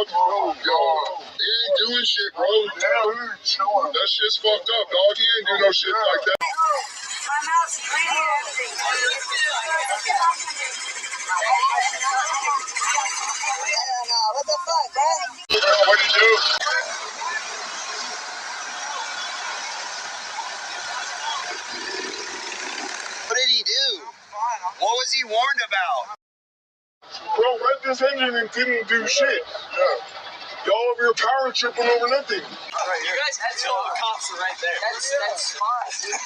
dog. Yo, he ain't doing shit, bro. That shit's fucked up, dog. He ain't do no shit like that. My mouth's bleeding and everything. What the fuck, man? What'd you do? What did he do? What was he warned about? Bro, read this engine and didn't do shit. Y'all over here power tripping over nothing. You guys had to all the cops are right there. That's smart, dude.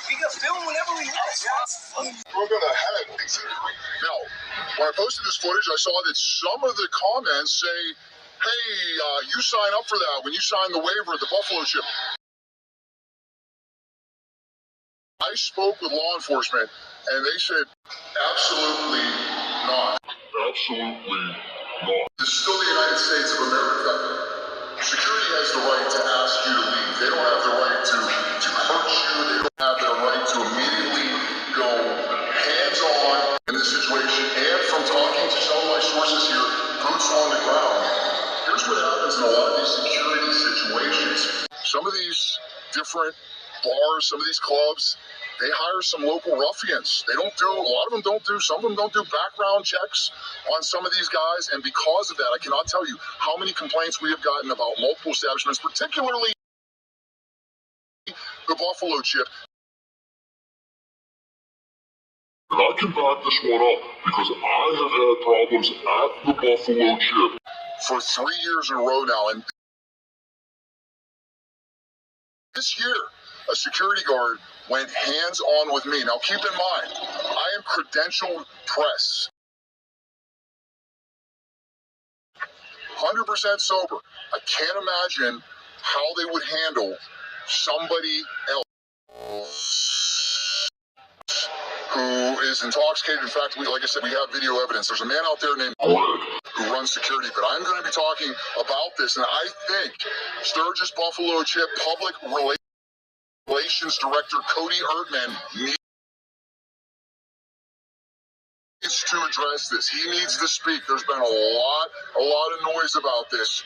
We can film whenever we want. We're gonna have it. Now, when I posted this footage, I saw that some of the comments say, hey, you sign up for that when you sign the waiver at the Buffalo chip. I spoke with law enforcement, and they said, absolutely not. Absolutely not. This is still the United States of America. Security has the right to ask you to leave. They don't have the right to hurt you. They don't have the right to immediately go hands-on in this situation. And from talking to some of my sources here, boots on the ground, here's what happens in a lot of these security situations. Some of these different bars, some of these clubs, they hire some local ruffians. They don't do, a lot of them don't do, some of them don't do background checks on some of these guys. And because of that, I cannot tell you how many complaints we have gotten about multiple establishments, particularly the Buffalo chip. And I can back this one up because I have had problems at the Buffalo chip for 3 years in a row now. And this year, a security guard went hands-on with me. Now, keep in mind, I am credentialed press. 100% sober. I can't imagine how they would handle somebody else who is intoxicated. In fact, like I said, we have video evidence. There's a man out there named who runs security, but I'm going to be talking about this, and I think Sturgis Buffalo Chip Public Relations Director Cody Ertman needs to address this. He needs to speak. There's been a lot of noise about this,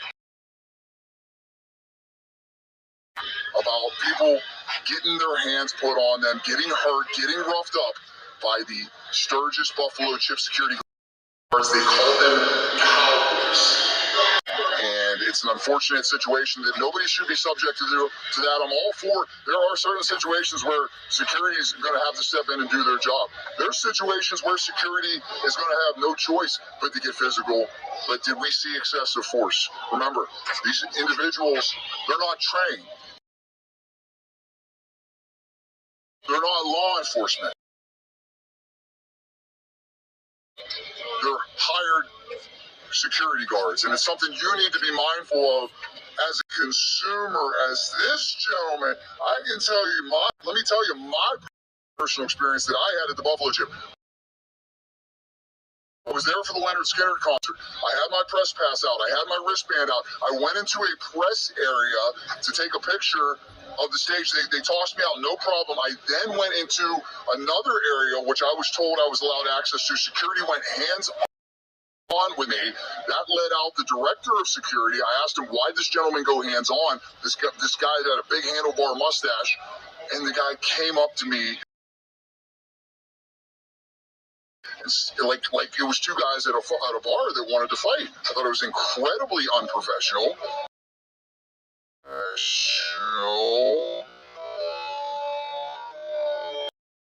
about people getting their hands put on them, getting hurt, getting roughed up by the Sturgis Buffalo Chip security guards. They call them cowboys. And it's an unfortunate situation that nobody should be subject to that. I'm all for, there are certain situations where security is going to have to step in and do their job. There's situations where security is going to have no choice but to get physical. But did we see excessive force? Remember, these individuals, they're not trained. They're not law enforcement. They're hired security guards, and it's something you need to be mindful of as a consumer. As this gentleman, I can tell you let me tell you my personal experience that I had at the Buffalo Chip. I was there for the Leonard Skinner concert. I had my press pass out. I had my wristband out. I went into a press area to take a picture of the stage. They tossed me out, no problem. I then went into another area, which I was told I was allowed access to. Security went hands on with me. That led out the director of security. I asked him, why this gentleman go hands on? This guy had a big handlebar mustache, and the guy came up to me, and like it was two guys at a bar that wanted to fight. I thought it was incredibly unprofessional.